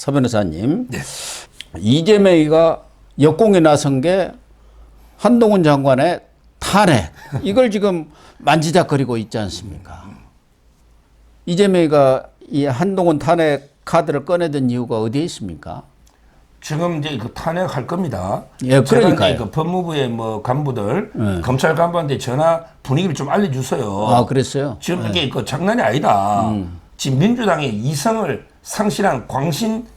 서 변호사님, 네. 이재명이가 역공에 나선 게 한동훈 장관의 탄핵, 이걸 지금 만지작거리고 있지 않습니까? 이재명이가 이 한동훈 탄핵 카드를 꺼내든 이유가 어디에 있습니까? 지금 이제 그 탄핵할 겁니다. 예, 제가 그러니까요. 이제 그 법무부의 뭐 간부들, 검찰 간부한테 전화 분위기를 좀 알려주세요. 아, 그랬어요? 지금 이게 그 장난이 아니다. 지금 민주당의 이성을 상실한 광신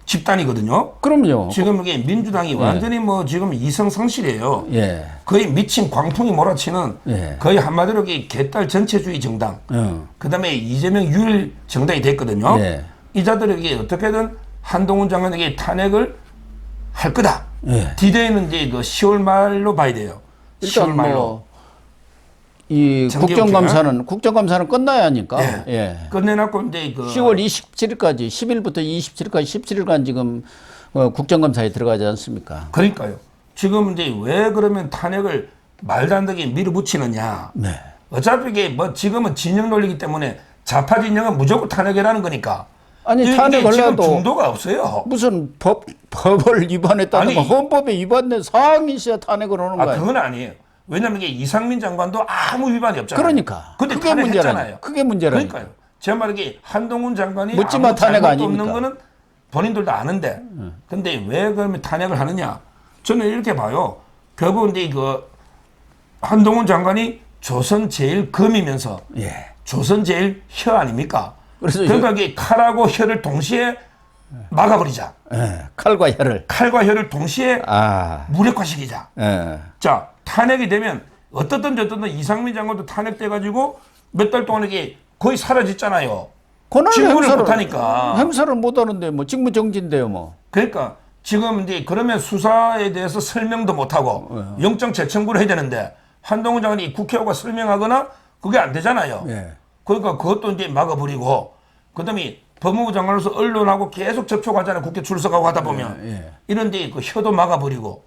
집단이거든요. 그럼요. 지금 이게 민주당이 완전히 뭐 지금 이성 상실이에요. 예. 거의 미친 광풍이 몰아치는 예. 거의 한마디로 개딸 전체주의 정당. 그다음에 이재명 유일 정당이 됐거든요. 예. 이 자들에게 어떻게든 한동훈 장관에게 탄핵을 할 거다. 예. 디데이는 이제 그 10월 말로 봐야 돼요. 10월 일단 말로. 뭐 이 정계국 국정감사는 끝나야 하니까. 네. 예. 끝내놨고 이제 그 10월 27일까지 10일부터 27일까지 17일간 지금 국정감사에 들어가지 않습니까? 그러니까요. 지금 이제 왜 그러면 탄핵을 말도 안 되게 밀어붙이느냐. 네. 어차피 이게 뭐 지금은 진영 논리기 때문에 좌파 진영은 무조건 탄핵이라는 거니까. 아니 이게 탄핵을 지금 해도 중도가 없어요. 무슨 법을 위반했다는 아니, 거 헌법에 위반된 사항이 있어야 탄핵을 하는 거예요. 그건 아니에요. 왜냐면 이게 이상민 장관도 아무 위반이 없잖아요. 그러니까 근데 그게 문제라니까. 탄핵했잖아요. 그게 문제라니까. 그러니까요. 제 말이 한동훈 장관이 묻지마 아무 탄핵 잘못도 아닙니까? 없는 거는 본인들도 아는데. 근데 왜 그러면 탄핵을 하느냐? 저는 이렇게 봐요. 결국 이제 그 한동훈 장관이 조선 제일 검이면서 예. 조선 제일 혀 아닙니까? 그래서 그러니까 이게 칼하고 혀를 동시에 막아버리자. 예. 칼과 혀를. 칼과 혀를 동시에 아. 무력화시키자. 예. 자, 탄핵이 되면 어떻든 저떻든 이상민 장관도 탄핵돼가지고 몇 달 동안 이게 거의 사라졌잖아요. 직무를 못하니까. 행사를 못하는데 뭐 직무 정지인데요, 뭐. 그러니까 지금 이제 그러면 수사에 대해서 설명도 못하고 영장 재청구를 해야 되는데 한동훈 장관이 국회의원과 설명하거나 그게 안 되잖아요. 예. 그러니까 그것도 이제 막아버리고 그다음에 법무부 장관으로서 언론하고 계속 접촉하잖아요. 국회 출석하고 하다 보면 예. 이런데 그 혀도 막아버리고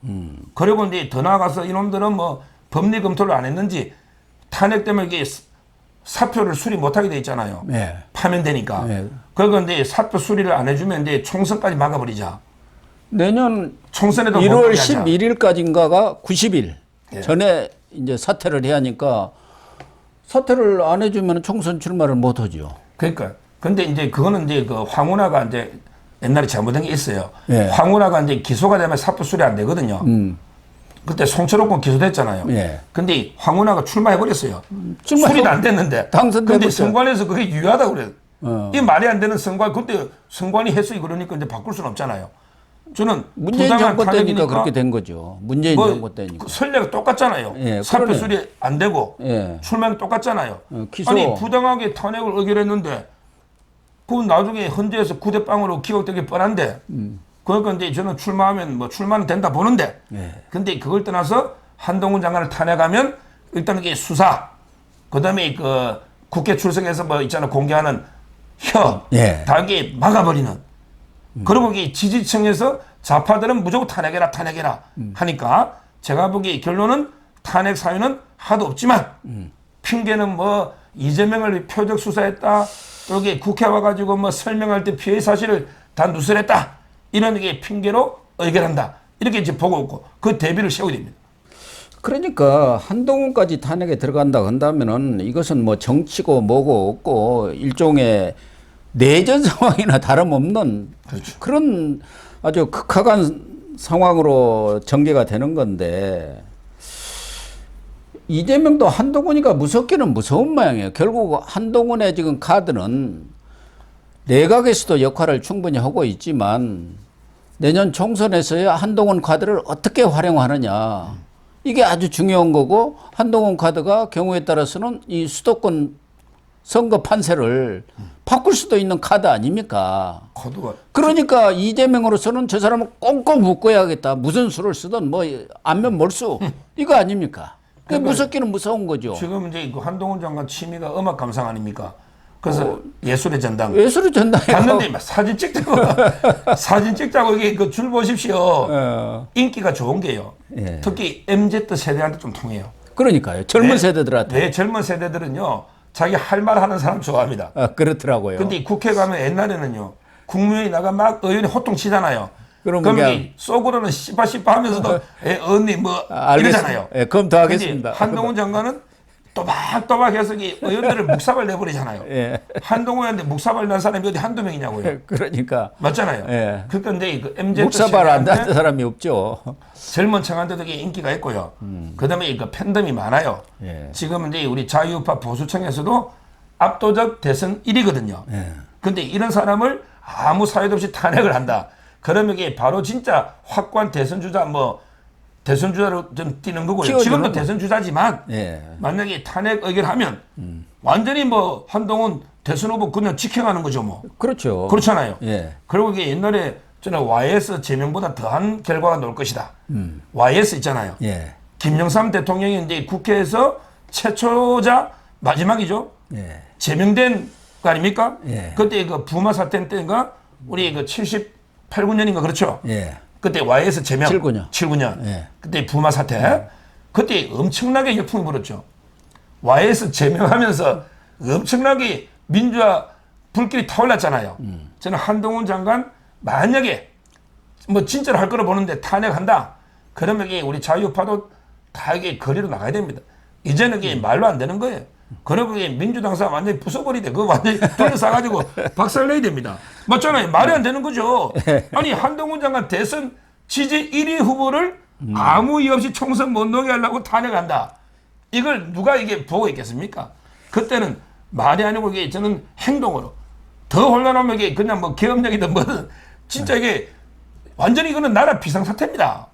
그리고 이제 더 나아가서 이놈들은 뭐 법리 검토를 안 했는지 탄핵 때문에 이게 사표를 수리 못하게 돼 있잖아요. 예. 파면되니까. 예. 그러니까 이제 사표 수리를 안 해주면 이제 총선까지 막아버리자. 내년 총선에도 1월 못 하게 하자. 11일까지인가가 90일 예. 전에 이제 사퇴를 해야 하니까 사퇴를 안 해주면 총선 출마를 못 하죠. 그러니까. 근데 이제 그거는 이제 그 황운하가 이제 옛날에 잘못된 게 있어요. 예. 황운하가 이제 기소가 되면 사표 수리 안 되거든요. 그때 송철호군 기소됐잖아요. 예. 근데 황운하가 출마해버렸어요. 출마해- 수리도 안 됐는데. 당선돼 근데 버렸어요. 선관위에서 그게 유효하다고 그래요. 이 말이 안 되는 선관, 그때 선관위 했으니 그러니까 이제 바꿀 수는 없잖아요. 저는 문재인 부당한 정권 때니까 탄핵이니까 그렇게 된 거죠. 문재인 뭐 정권 때니까. 그 선례가 똑같잖아요. 예, 사표 그러네. 수리 안 되고 예. 출마는 똑같잖아요. 기소. 아니 부당하게 탄핵을 의결했는데 그 나중에 헌재에서 9대0으로 기각되기 뻔한데 그러니까 이제 저는 출마하면 뭐 출마는 된다 보는데 예. 근데 그걸 떠나서 한동훈 장관을 탄핵하면 일단 이게 수사 그다음에 그 국회 출석해서 뭐 있잖아 공개하는 혀 예. 다 이게 막아버리는 그리고 이게 지지층에서 좌파들은 무조건 탄핵해라 탄핵해라 하니까 제가 보기에 결론은 탄핵 사유는 하도 없지만 핑계는 뭐 이재명을 표적 수사했다 또 이게 국회 와가지고 뭐 설명할 때 피해 사실을 다 누설했다 이런 게 핑계로 의결한다 이렇게 이제 보고 있고 그 대비를 세워야 됩니다. 그러니까 한동훈까지 탄핵에 들어간다 한다면은 이것은 뭐 정치고 뭐고 없고 일종의 내전 상황이나 다름없는 그렇죠. 그런 아주 극악한 상황으로 전개가 되는 건데 이재명도 한동훈이가 무섭기는 무서운 모양이에요. 결국 한동훈의 지금 카드는 내각에서도 역할을 충분히 하고 있지만 내년 총선에서야 한동훈 카드를 어떻게 활용하느냐 이게 아주 중요한 거고 한동훈 카드가 경우에 따라서는 이 수도권 선거 판세를 바꿀 수도 있는 카드 아닙니까? 코드가 그러니까 이재명으로서는 저 사람을 꽁꽁 묶어야겠다. 무슨 수를 쓰든 뭐 안면 몰수 이거 아닙니까? 그게 그러니까 무섭기는 무서운 거죠. 지금 이제 그 한동훈 장관 취미가 음악 감상 아닙니까? 그래서 예술의 전당 예술의 전당에 갔는데 막 사진 찍자고 이게 그 줄 보십시오. 인기가 좋은 게요. 예. 특히 MZ 세대한테 좀 통해요. 그러니까요. 젊은 네, 세대들한테. 네, 젊은 세대들은요. 자기 할 말 하는 사람 좋아합니다. 그렇더라고요. 근데 이 국회 가면 옛날에는요. 국무회의 나가 막 의원이 호통치잖아요. 그럼 그러면 그냥 속으로는 씨빠씨빠 하면서도 언니 뭐 이러잖아요. 예, 검토하겠습니다. 근데 한동훈 장관은 또박또박 해서 이 의원들을 묵사발 내버리잖아요. 예. 한동훈한테 묵사발 난 사람이 어디 한두 명이냐고요. 그러니까 맞잖아요. 예. 그런데 그 MZ 묵사발 안 다는 사람이 없죠. 젊은 층한테도 이게 인기가 있고요. 그다음에 그 팬덤이 많아요. 예. 지금 이제 우리 자유우파 보수층에서도 압도적 대선 1위거든요. 예. 근데 이런 사람을 아무 사유도 없이 탄핵을 한다. 그러면 이게 바로 진짜 확고한 대선 주자 대선 주자로 좀 뛰는 거고요. 키워주는 지금도 거. 대선 주자지만 예. 만약에 탄핵 의결하면 완전히 뭐 한동훈 대선 후보 그냥 지켜가는 거죠 뭐. 그렇죠. 그렇잖아요. 예. 그리고 이게 옛날에 저는 YS 제명보다 더한 결과가 나올 것이다. YS 있잖아요. 예. 김영삼 대통령이 이제 국회에서 최초자 마지막이죠. 예. 제명된 거 아닙니까? 예. 그때 그 부마 사태 때인가 우리 그 78, 9년인가 그렇죠. 예. 그때 YS 제명 79년. 79년. 예. 그때 부마 사태. 그때 엄청나게 역풍이 불었죠. YS 제명하면서 엄청나게 민주화 불길이 타올랐잖아요. 저는 한동훈 장관 만약에 뭐 진짜로 할 거로 보는데 탄핵한다. 그러면 이게 우리 자유파도 다 이게 거리로 나가야 됩니다. 이제는 이게 말로 안 되는 거예요. 그리고 이게 민주당 사람 완전히 부숴버리대. 그거 완전히 둘러싸가지고 박살내야 됩니다. 맞잖아요. 말이 안 되는 거죠. 아니 한동훈 장관 대선 지지 1위 후보를 아무 이유 없이 총선 못 나게 하려고 탄핵한다. 이걸 누가 이게 보고 있겠습니까? 그때는 말이 아니고 이게 저는 행동으로 더 혼란하면 이게 그냥 뭐 계엄령이든 뭐든 진짜 이게 완전히 이거는 나라 비상사태입니다.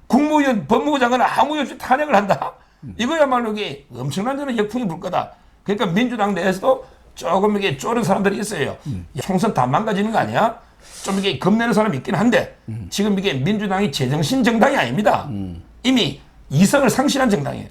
국무위원 법무부 장관은 아무 이유 없이 탄핵을 한다. 이거야말로 이게 엄청난 저는 역풍이 불 거다. 그러니까 민주당 내에서도 조금 이게 쪼는 사람들이 있어요. 총선 다 망가지는 거 아니야? 좀 이게 겁내는 사람이 있긴 한데 지금 이게 민주당이 제정신 정당이 아닙니다. 이미 이성을 상실한 정당이에요.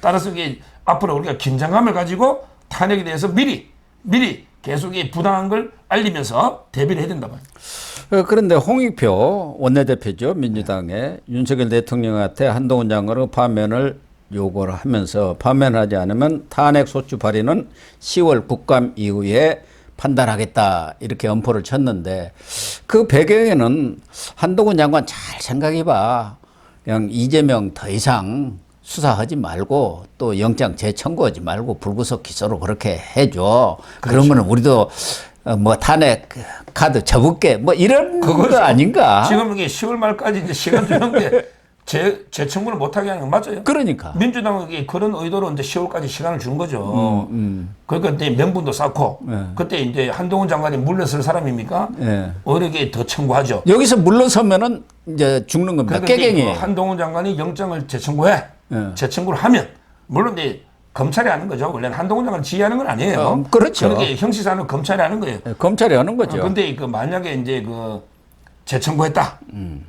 따라서 이게 앞으로 우리가 긴장감을 가지고 탄핵에 대해서 미리 계속 이 부당한 걸 알리면서 대비를 해야 된다 말이에요. 그런데 홍익표 원내대표죠. 민주당의 윤석열 대통령한테 한동훈 장관의 파면을 요구를 하면서 파면하지 않으면 탄핵 소추 발의는 10월 국감 이후에 판단하겠다 이렇게 엄포를 쳤는데 그 배경에는 한동훈 장관 잘 생각해봐. 그냥 이재명 더 이상 수사하지 말고 또 영장 재청구하지 말고 불구속 기소로 그렇게 해줘. 그렇죠. 그러면 우리도 뭐 탄핵 카드 접을게 뭐 이런 거 아닌가? 지금 이게 10월 말까지 이제 시간 주는데 재청구를 못하게 하는 건 맞아요. 그러니까. 민주당은 이게 그런 의도로 이제 10월까지 시간을 준 거죠. 그러니까 이제 명분도 쌓고 그때 이제 한동훈 장관이 물러설 사람입니까? 예. 오히려 이게 더 청구하죠. 여기서 물러서면은 이제 죽는 겁니다. 그러니까 이제 깨갱이에요. 그 한동훈 장관이 영장을 재청구해. 예. 재청구를 하면 물론 이제 검찰이 하는 거죠. 원래는 한동훈 장관을 지휘하는 건 아니에요. 그렇죠. 그렇게 형식사는 검찰이 하는 거예요. 검찰이 하는 거죠. 근데 그 만약에 이제 그 재청구했다.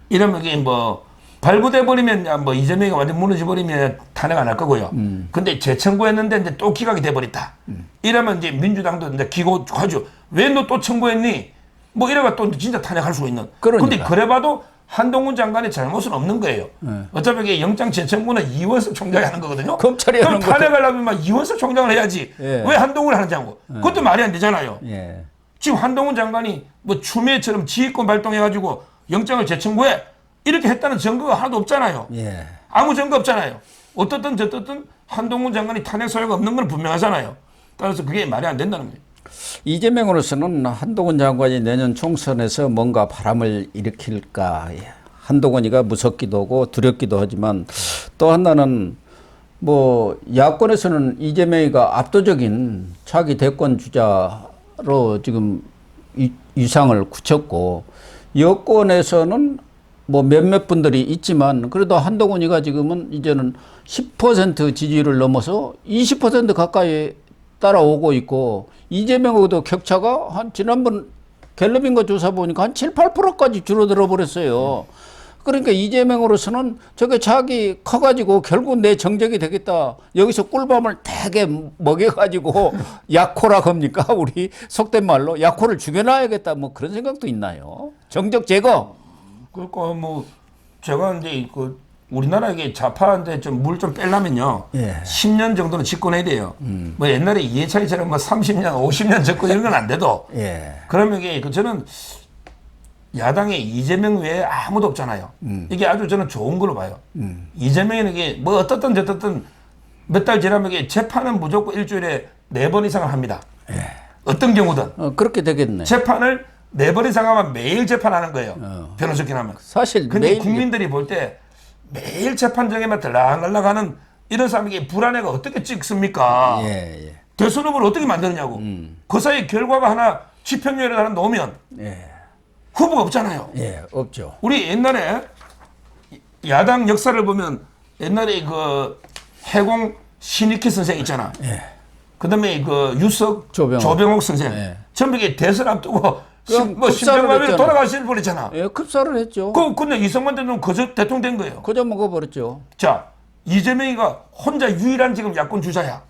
이러면 이게 뭐 발부돼 버리면 뭐 이재명이 완전 무너져 버리면 탄핵 안 할 거고요. 근데 재청구했는데 이제 또 기각이 돼 버렸다. 이러면 이제 민주당도 이제 기고하죠. 왜 너 또 청구했니? 뭐 이래가 또 진짜 탄핵할 수 있는. 그러니까. 근데 그래봐도 한동훈 장관의 잘못은 없는 거예요. 어차피 이게 영장 재청구는 이원석 총장이 하는 거거든요. 검찰이 그럼 하는 거죠. 탄핵하려면 막 이원석 총장을 해야지. 예. 왜 한동훈을 하느냐고. 그것도 말이 안 되잖아요. 예. 지금 한동훈 장관이 뭐 추미애처럼 지휘권 발동해가지고 영장을 재청구해 이렇게 했다는 증거가 하나도 없잖아요. 예. 아무 증거 없잖아요. 어떻든 저떻든 한동훈 장관이 탄핵 사유가 없는 건 분명하잖아요. 따라서 그게 말이 안 된다는 거예요. 이재명으로서는 한동훈 장관이 내년 총선에서 뭔가 바람을 일으킬까. 한동훈이가 무섭기도 하고 두렵기도 하지만 또 하나는 뭐 야권에서는 이재명이가 압도적인 차기 대권 주자로 지금 위상을 굳혔고 여권에서는 뭐 몇몇 분들이 있지만 그래도 한동훈이가 지금은 이제는 10% 지지율을 넘어서 20% 가까이 따라오고 있고 이재명하고도 격차가 한 지난번 갤럽인가 조사 보니까 한 7, 8%까지 줄어들어 버렸어요. 그러니까 이재명으로서는 저게 자기 커가지고 결국 내 정적이 되겠다. 여기서 꿀밤을 되게 먹여가지고 약호라 합니까? 우리 속된 말로 약호를 죽여놔야겠다. 뭐 그런 생각도 있나요? 정적 제거. 그러니까 뭐 제가 이제 그 우리나라에 좌파한테 좀 물 좀 빼려면요. 예. 10년 정도는 집권해야 돼요. 뭐 옛날에 이해찬이처럼 뭐 30년, 50년 접근 이런 건 안 돼도. 예. 그러면 이게 저는 야당에 이재명 외에 아무도 없잖아요. 이게 아주 저는 좋은 걸로 봐요. 이재명은 이게 뭐 어떻든 저떻든 몇 달 지나면 이게 재판은 무조건 일주일에 4번 이상을 합니다. 어떤 경우든. 그렇게 되겠네. 재판을 4번 이상 하면 매일 재판하는 거예요. 변호사끼리 하면. 사실 근데 매일 국민들이 볼 때 매일 재판장에만 들락날락하는 이런 사람에게 불안해가 어떻게 찍습니까? 예. 대선 후보를 어떻게 만드느냐고. 그 사이 결과가 하나 집행유예를 하나 놓으면 예. 후보가 없잖아요. 예. 없죠. 우리 옛날에 야당 역사를 보면 옛날에 그 해공 신익희 선생 있잖아. 예. 그다음에 그 유석 조병옥. 선생. 예. 전부 이게 대선 앞두고 그럼 뭐 급사를 심장마비로 했잖아. 돌아가실 뻔했잖아. 예, 급사를 했죠. 근데 이승만 대통령 거저 대통령 된 거예요. 그저 먹어버렸죠. 자, 이재명이가 혼자 유일한 지금 야권 주자야.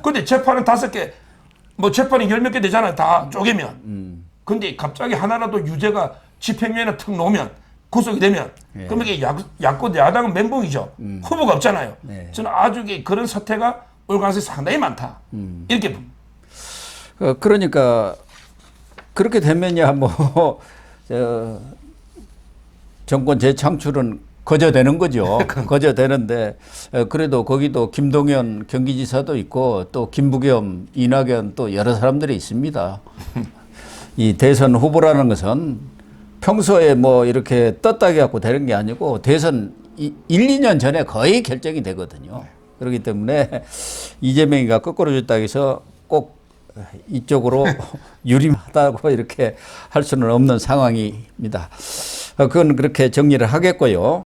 근데 재판은 5개, 뭐 재판이 10몇 개 되잖아요. 다 쪼개면. 근데 갑자기 하나라도 유죄가 집행유예나 턱 놓으면 구속이 되면 그러면 이게 야권 야당은 멘붕이죠. 후보가 없잖아요. 네. 저는 아주 그런 사태가 올 가능성이 상당히 많다. 이렇게 봅니다. 그러니까 그렇게 되면야 뭐 정권 재창출은 거저되는 거죠. 거저되는데 그래도 거기도 김동연 경기지사도 있고 또 김부겸, 이낙연 또 여러 사람들이 있습니다. 이 대선 후보라는 것은 평소에 뭐 이렇게 떴다게 갖고 되는 게 아니고 대선 1, 2년 전에 거의 결정이 되거든요. 그렇기 때문에 이재명이가 거꾸로 줬다 해서 꼭 이쪽으로 유리하다고 이렇게 할 수는 없는 상황입니다. 그건 그렇게 정리를 하겠고요.